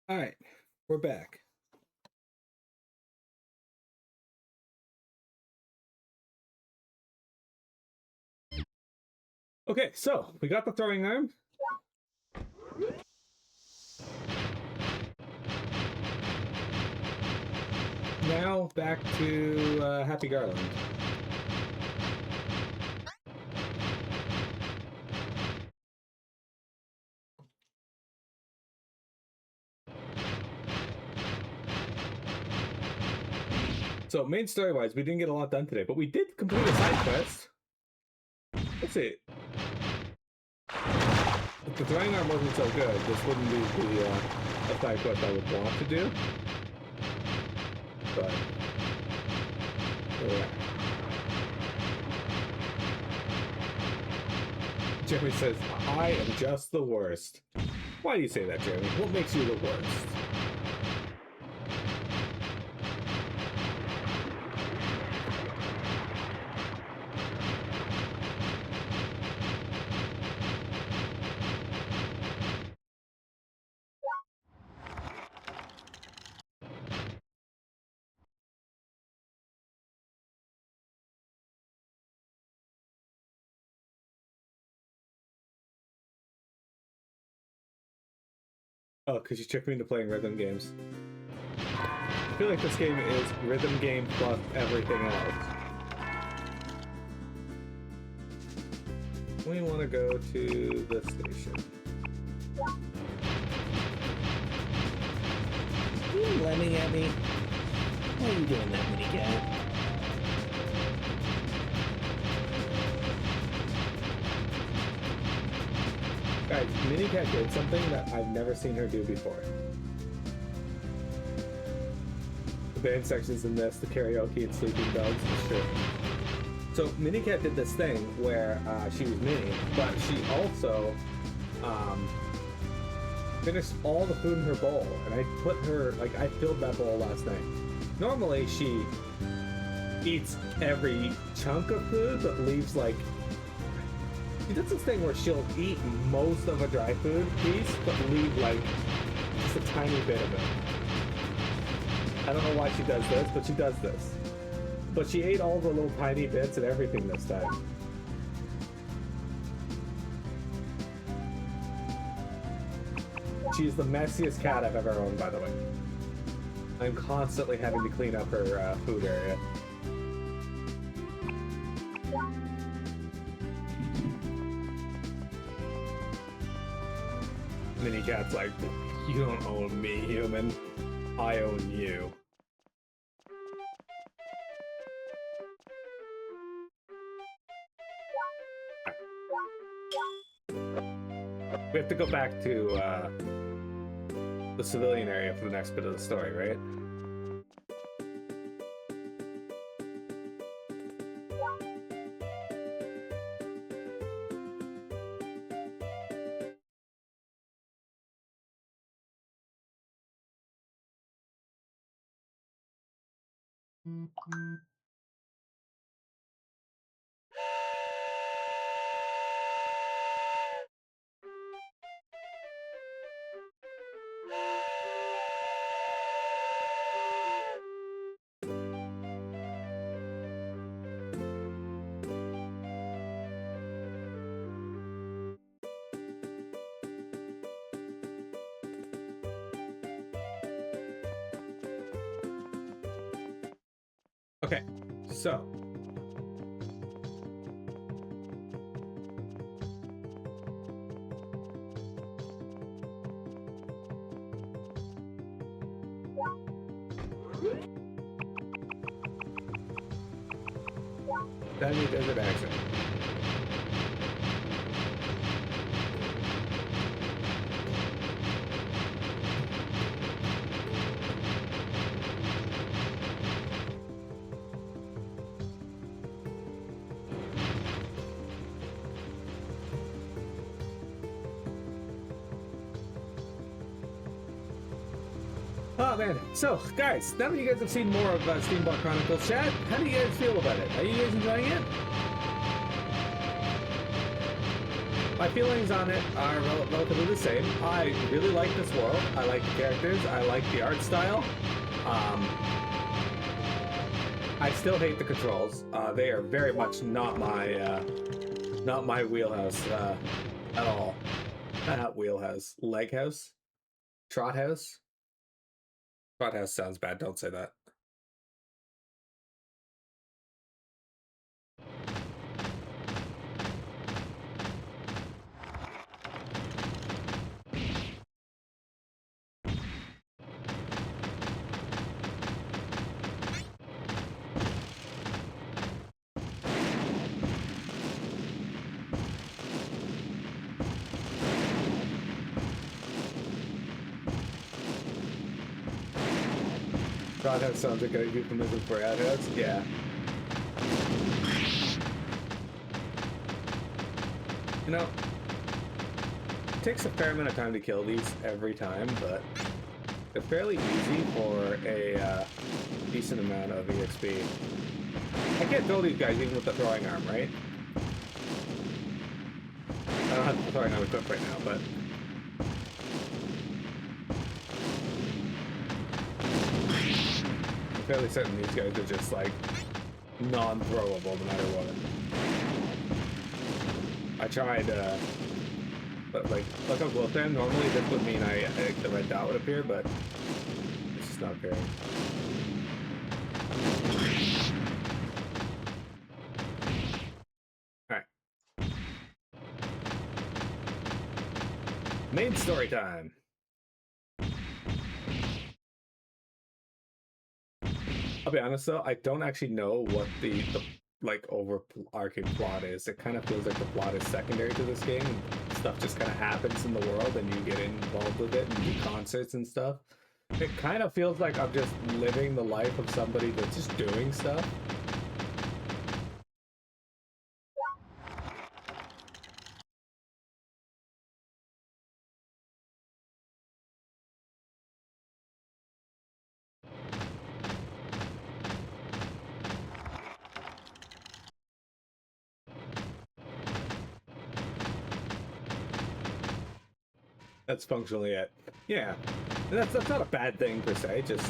All right, we're back. Okay, so we got the throwing arm. Now back to Happy Garland. So main story-wise, we didn't get a lot done today, but we did complete a side quest. Let's see. If the throwing arm wasn't so good, this wouldn't be the a side quest I would want to do. But yeah. Jeremy says, I am just the worst. Why do you say that, Jeremy? What makes you the worst? Oh, because you tricked me into playing rhythm games. I feel like this game is rhythm game plus everything else. We want to go to the station. Are you lemming at me? Why are you doing that, Minicat? Guys, Minicat did something that I've never seen her do before. The band sections in this, the karaoke and sleeping dogs, is true. So Minicat did this thing where she was Minnie, but she also finished all the food in her bowl, and I put her, like, I filled that bowl last night. Normally she eats every chunk of food, but leaves, like, she does this thing where she'll eat most of a dry food piece, but leave, like, just a tiny bit of it. I don't know why she does this, but she does this. But she ate all the little tiny bits and everything this time. She's the messiest cat I've ever owned, by the way. I'm constantly having to clean up her food area. Minicat's like, you don't own me, human. I own you. We have to go back to the civilian area for the next bit of the story, right? Okay, so Danny Desert Action. Oh man, so guys, now that you guys have seen more of Steambot Chronicles, chat, how do you guys feel about it? Are you guys enjoying it? My feelings on it are relatively the same. I really like this world. I like the characters. I like the art style. I still hate the controls. They are very much not my wheelhouse at all. Not wheelhouse. Leg house? Trot house? Trot house sounds bad. Don't say that. Trot house sounds like a euphemism for ad house. Yeah. You know, it takes a fair amount of time to kill these every time, but they're fairly easy for a decent amount of EXP. I can't throw these guys even with the throwing arm, right? I don't have the throwing arm equipped right now, but... I'm fairly certain these guys are just, like, non-throwable no matter what. I tried, but like, look how close I am. Normally this would mean the red dot would appear, but it's just not appearing. Alright. Main story time. I'll be honest though, I don't actually know what the like overarching plot is. It kind of feels like the plot is secondary to this game. Stuff just kind of happens in the world and you get involved with it and do concerts and stuff. It kind of feels like I'm just living the life of somebody that's just doing stuff. That's functionally it. Yeah. That's not a bad thing per se, just...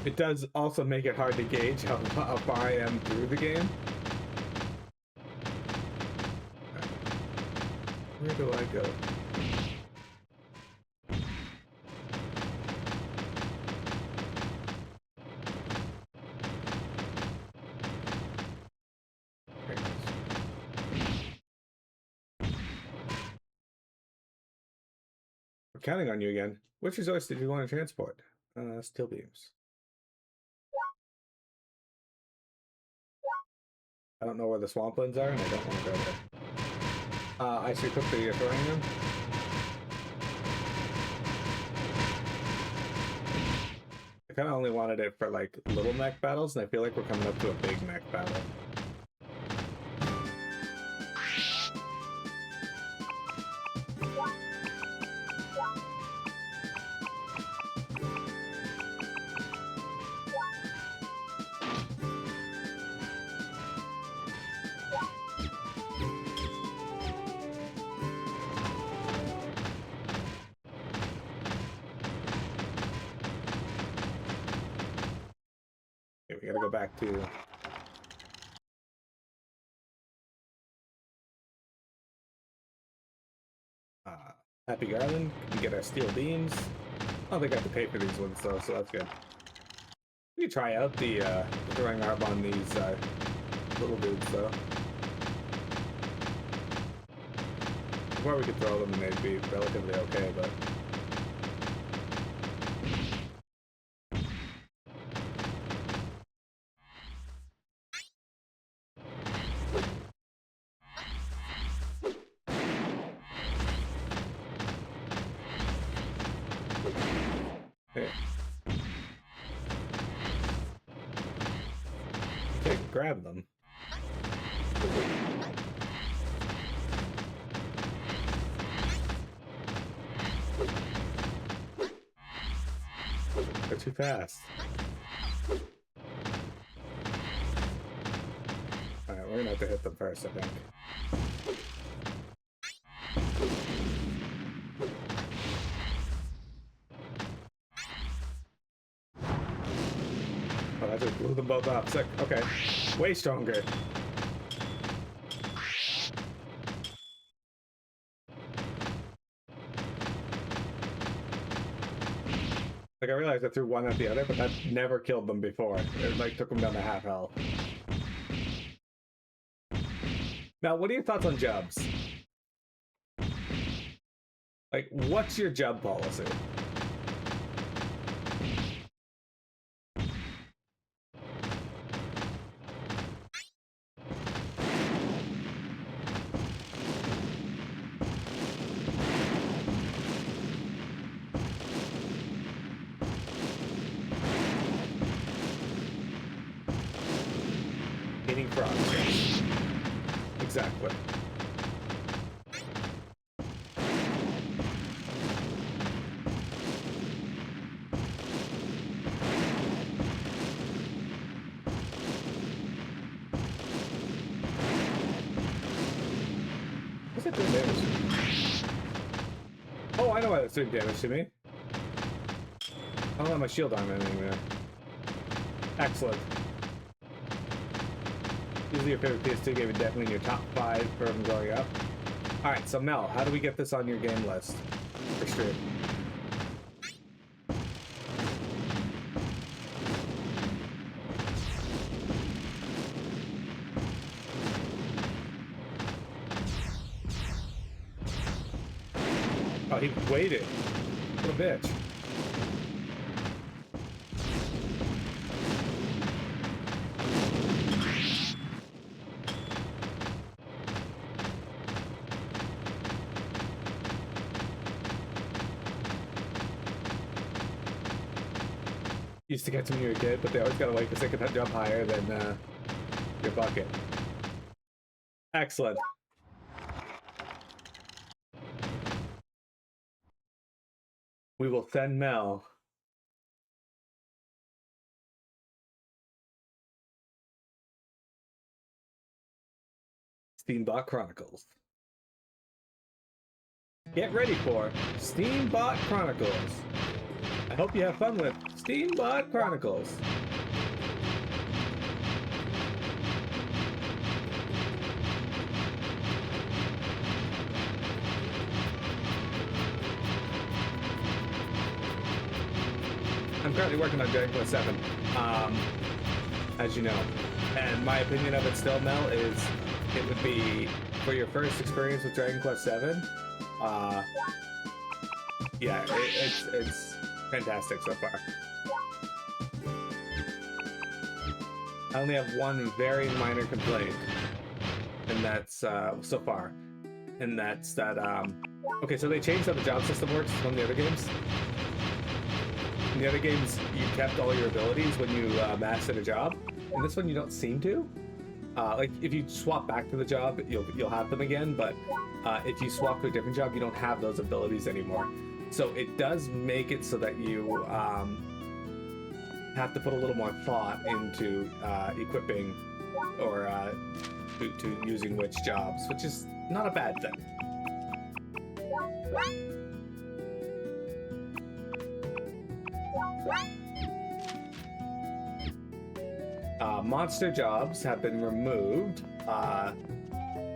It does also make it hard to gauge how far I am through the game. Where do I go? We're counting on you again. Which resource did you want to transport? Steel beams. I don't know where the swamplands are, and I don't want to go there. I should cook the throwing them. I kind of only wanted it for like little mech battles, and I feel like we're coming up to a big mech battle. We gotta go back to... Happy Garland. We get our steel beams. I don't think I have to pay for these ones though, so that's good. We can try out the throwing arm on these little dudes though. Before we could throw them and they'd be relatively okay, but... Grab them. They're too fast. Alright, we're gonna have to hit them first, I think. Oh, that just blew them both up. Sick. Okay. Way stronger. Like, I realized I threw one at the other, but that never killed them before. It, like, took them down to half health. Now, what are your thoughts on jubs? Like, what's your jub policy? Hitting frogs. Exactly. What's it doing damage? Oh, I know why that's doing damage to me. I don't have my shield arm anywhere. Excellent. Usually your favorite PS2 game is definitely in your top 5 from growing up. Alright, so Mel, how do we get this on your game list for stream? Oh, he waited. What a bitch. Used to get to when you were a kid, but they always gotta wait because they could jump higher than your bucket. Excellent. We will send Mel Steambot Chronicles. Get ready for Steambot Chronicles. I hope you have fun with Steambot Chronicles. I'm currently working on Dragon Quest 7, as you know. And my opinion of it still, Mel, is it would be, for your first experience with Dragon Quest 7, yeah, it's fantastic so far. I only have one very minor complaint, and that's so far, and that's that okay, so they changed how the job system works from the other games. In the other games, you kept all your abilities when you mastered a job. In this one, you don't seem to. Like if you swap back to the job, you'll have them again. But if you swap to a different job, you don't have those abilities anymore. So it does make it so that you have to put a little more thought into equipping or to using which jobs, which is not a bad thing. Monster jobs have been removed,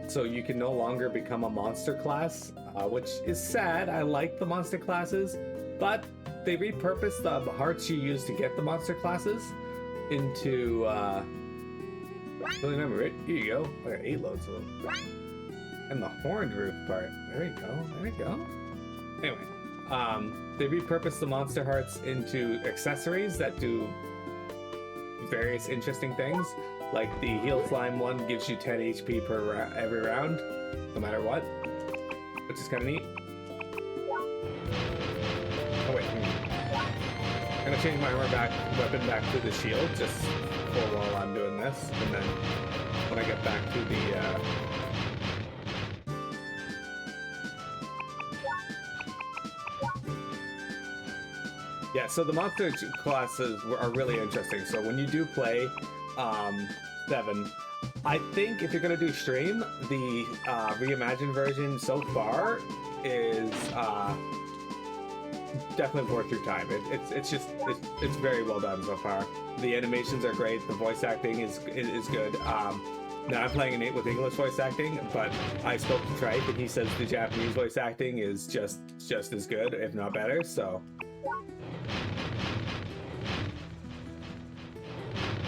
so you can no longer become a monster class, which is sad. I like the monster classes, but they repurposed the hearts you use to get the monster classes into, really remember it. Here you go. I got 8 loads of them. And the horned roof part. There we go. There we go. Anyway, they repurposed the monster hearts into accessories that do various interesting things, like the heal slime one gives you 10 HP per every round, no matter what, which is kind of neat. Oh wait, I'm gonna change my weapon back to the shield just for while I'm doing this, and then when I get back to the Yeah, so the monster classes are really interesting. So when you do play 7, I think if you're gonna do stream, the reimagined version so far is definitely worth your time. It's very well done so far. The animations are great. The voice acting is good. Now I'm playing Innate with English voice acting, but I spoke to Tripe and he says the Japanese voice acting is just as good, if not better. So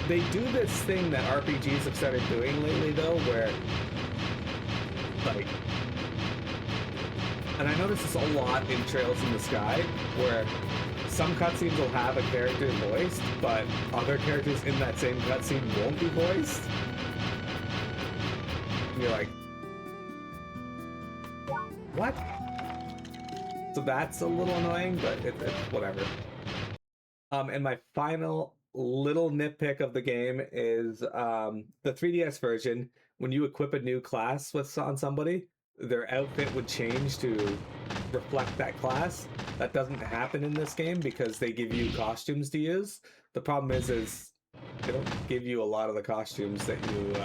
they do this thing that RPGs have started doing lately, though, where like, and I notice this a lot in Trails in the Sky, where some cutscenes will have a character voiced, but other characters in that same cutscene won't be voiced. And you're like, what? So that's a little annoying, but it's whatever. And my final little nitpick of the game is the 3DS version. When you equip a new class on somebody, their outfit would change to reflect that class. That doesn't happen in this game because they give you costumes to use. The problem is they don't give you a lot of the costumes that you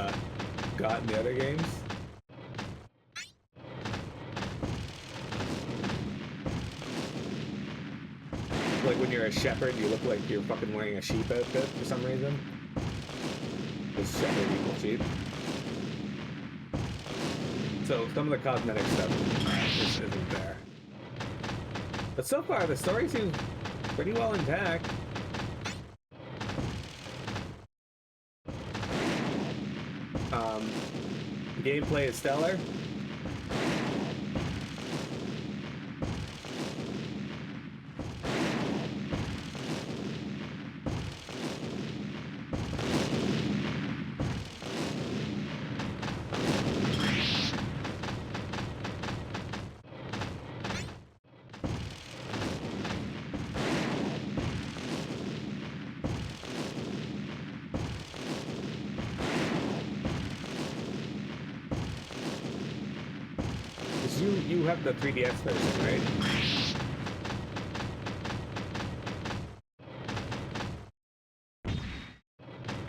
got in the other games. Like when you're a shepherd, you look like you're fucking wearing a sheep outfit for some reason. Because shepherd equals sheep. So some of the cosmetic stuff just isn't there. But so far, the story seems pretty well intact. Gameplay is stellar. You have the 3DS version, right?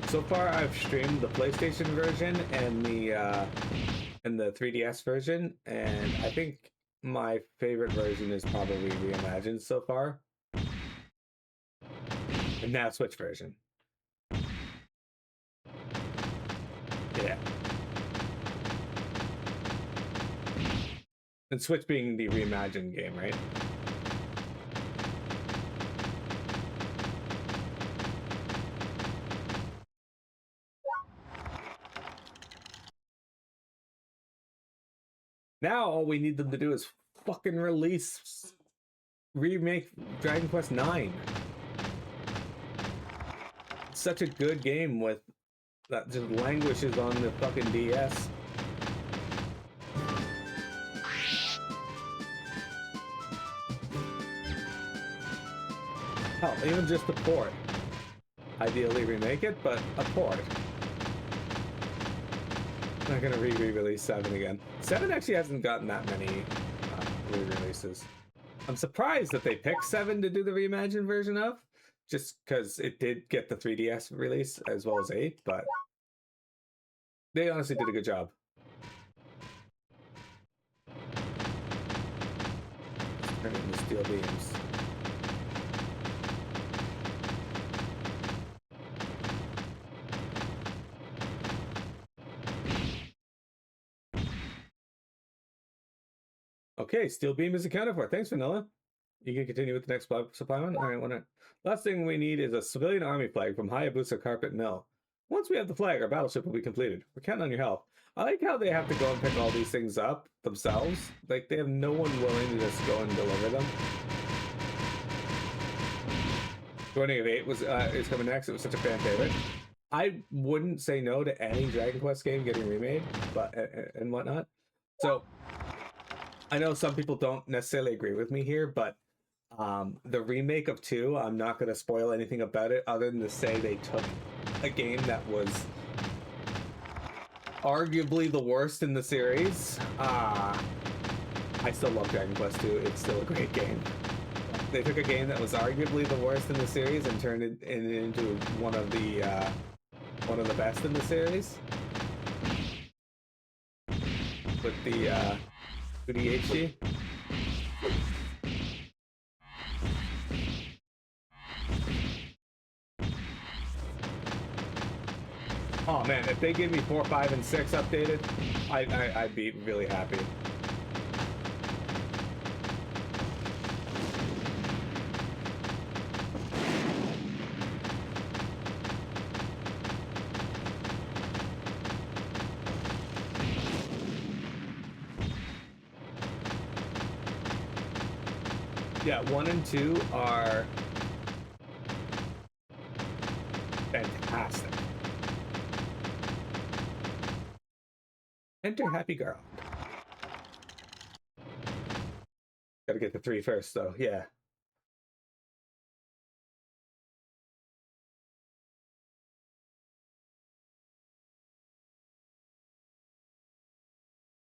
So far, I've streamed the PlayStation version and the 3DS version, and I think my favorite version is probably reimagined so far. And now Switch version. Yeah. And Switch being the reimagined game, right? Now all we need them to do is fucking remake Dragon Quest 9. It's such a good game with that just languishes on the fucking DS. Hell, even just a port. Ideally remake it, but a port. I'm not gonna re-release 7 again. 7 actually hasn't gotten that many re-releases. I'm surprised that they picked 7 to do the reimagined version of, just because it did get the 3DS release as well as 8, but they honestly did a good job. Turning the steel beams. Okay, steel beam is accounted for. Thanks, Vanilla. You can continue with the next supply one. All right, last thing we need is a civilian army flag from Hayabusa Carpet Mill. Once we have the flag, our battleship will be completed. We're counting on your help. I like how they have to go and pick all these things up themselves. Like, they have no one willing to just go and deliver them. Joining of 8 is coming next. It was such a fan favorite. I wouldn't say no to any Dragon Quest game getting remade, but and whatnot. So I know some people don't necessarily agree with me here, but the remake of 2, I'm not going to spoil anything about it other than to say they took a game that was arguably the worst in the series. I still love Dragon Quest 2. It's still a great game. They took a game that was arguably the worst in the series and turned it into one of the best in the series. With the UDHD. Oh man, if they give me 4, 5, and 6 updated, I'd be really happy. Yeah, 1 and 2 are fantastic. Enter Happy Girl. Gotta get the 3 first, though. Yeah.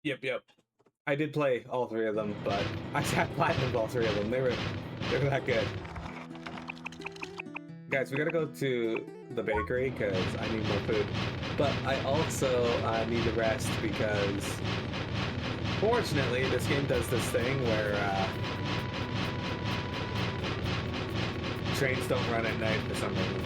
Yep. I did play all 3 of them, but I had platinum all 3 of them. They were that good. Guys, we gotta go to the bakery because I need more food. But I also need to rest because, fortunately, this game does this thing where trains don't run at night for some reason.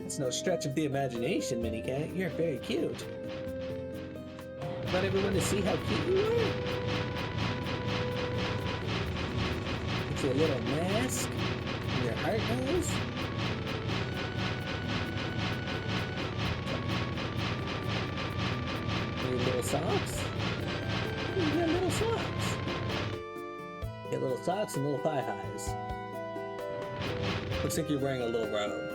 It's no stretch of the imagination, Minicat. You're very cute. Want everyone to see how cute you are? With your little mask and your heart nose. And your little socks. You got little socks. You got little socks and little thigh highs. Looks like you're wearing a little robe.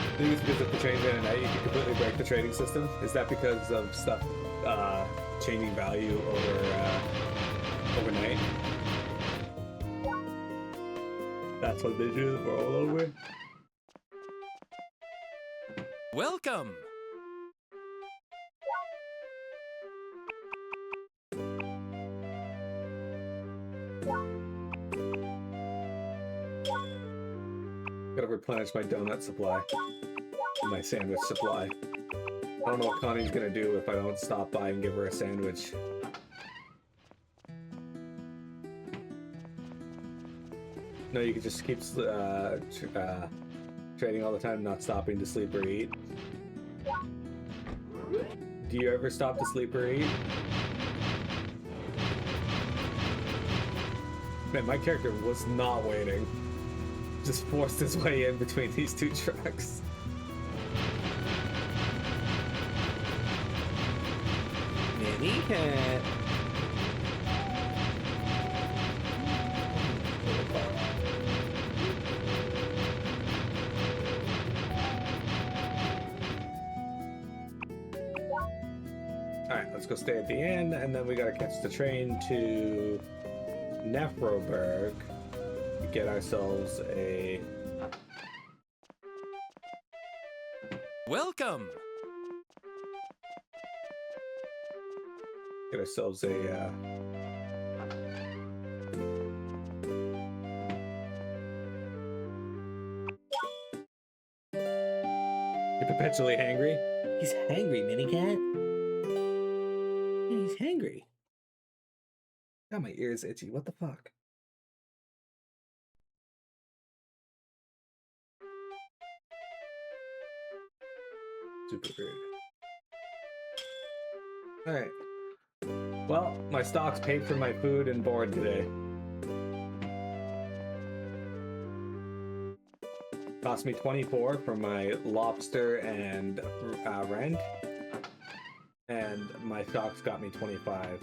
I think it's because if the trains ran at night, you could completely break the trading system. Is that because of stuff changing value overnight? That's what they do for all over. Welcome! Gotta replenish my donut supply. My sandwich supply. I don't know what Connie's gonna do if I don't stop by and give her a sandwich. No, you can just keep trading all the time, not stopping to sleep or eat. Do you ever stop to sleep or eat? Man, my character was not waiting. Just forced his way in between these 2 trucks. Minicat. Alright, let's go stay at the inn, and then we gotta catch the train to Nefroberg to get ourselves a... Welcome! Get ourselves a, You're perpetually hangry? He's hangry, Minicat. Yeah, he's hangry. God, my ear's itchy. What the fuck? Super weird. Alright. Well, my stocks paid for my food and board today. Cost me 24 for my lobster and rent. And my stocks got me 25.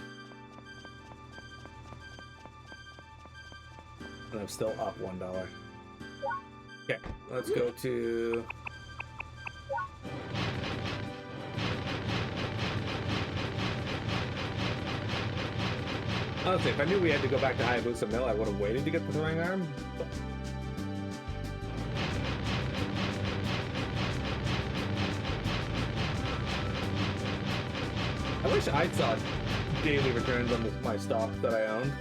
And I'm still up $1. Okay, let's go to... Honestly, if I knew we had to go back to Hayabusa Mill, I would have waited to get the throwing arm. But... I wish I saw daily returns on my stock that I owned.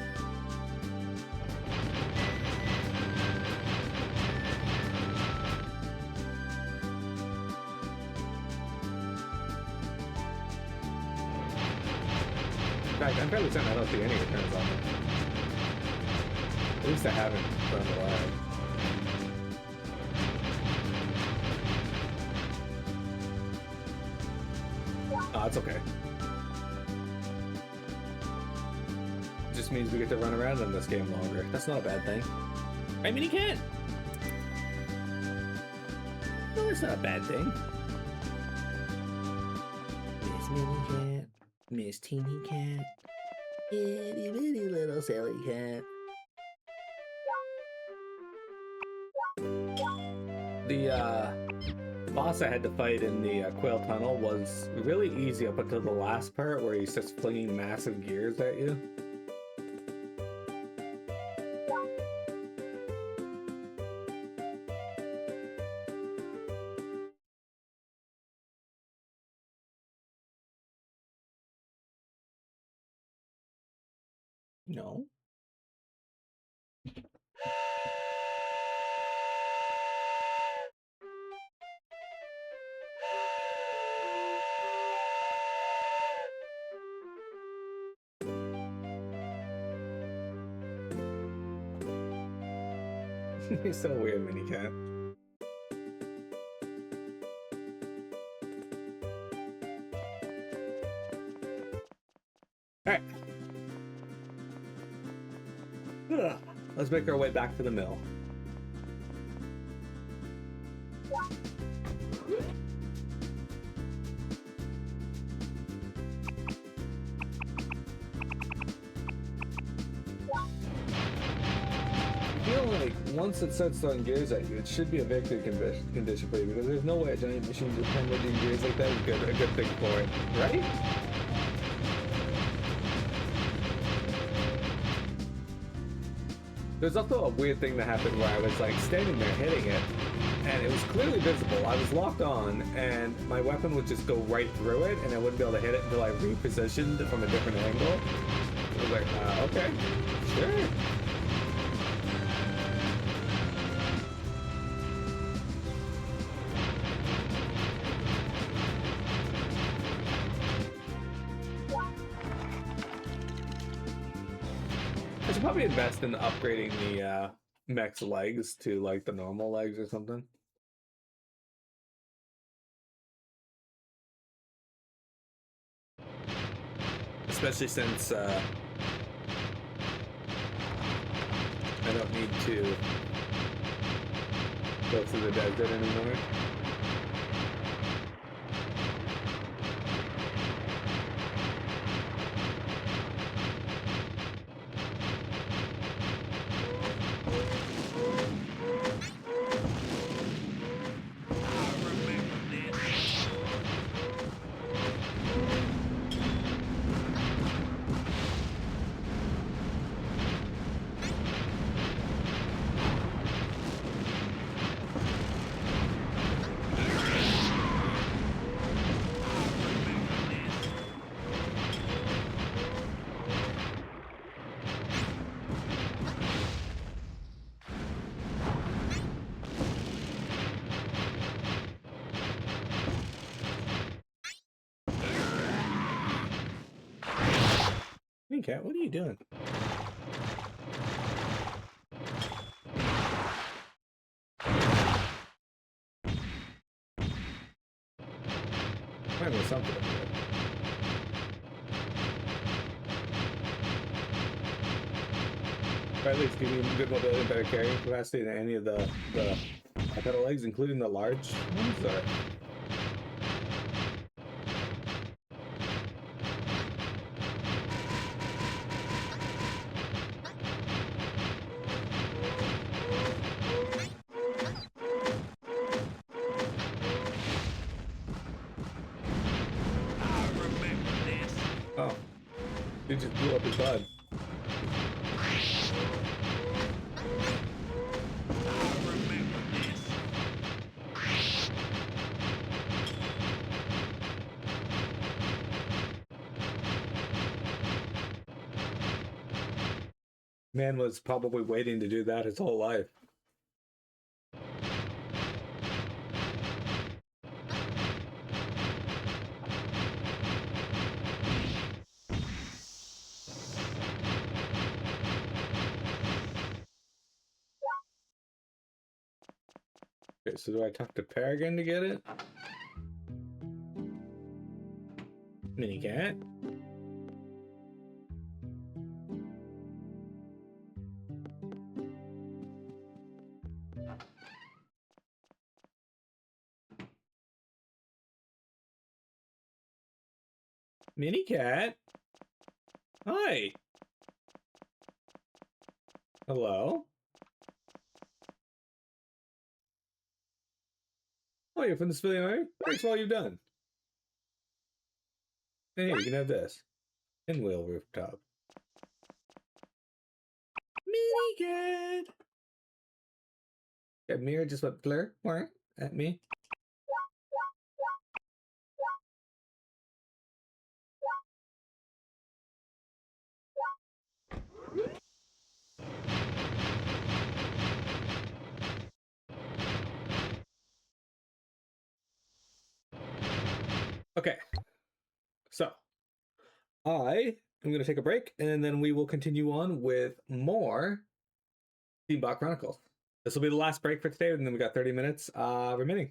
In fact, I'm fairly certain I don't see any returns on them. At least I haven't from the lag. Oh, it's okay. Just means we get to run around in this game longer. That's not a bad thing. Right, Mini Cat? No, that's not a bad thing. Miss Mini Cat, Miss Teeny Cat, itty bitty little silly cat. The boss I had to fight in the Quail Tunnel was really easy up until the last part where he's just flinging massive gears at you. No. You're so weird, Mini Cat. Alright. Let's make our way back to the mill. I feel like once it starts throwing gears at you, it should be a victory condition for you, because there's no way a giant machine just hemorrhaging gears like that is a good thing for it, right? There's also a weird thing that happened where I was like standing there hitting it, and it was clearly visible. I was locked on, and my weapon would just go right through it, and I wouldn't be able to hit it until I repositioned from a different angle. I was like, okay, sure. I should probably invest in upgrading the mech's legs to like the normal legs or something. Especially since I don't need to go through the desert anymore. Hey, Cat, what are you doing? Find me something up here. Or at least give me good mobility and better carrying capacity than any of the bipedal legs, including the large ones. Or... Dude just blew up his bud. Man was probably waiting to do that his whole life. Okay, so do I talk to Peregrine to get it? Mini cat? Mini cat? Hi. Hello? Oh, you're from the civilian army? Thanks for all you've done. Hey, you can have this. Pinwheel rooftop. Mini cat! Yeah, Mira just went blur at me. Okay, so I am going to take a break, and then we will continue on with more Steambot Chronicles. This will be the last break for today, and then we got 30 minutes remaining.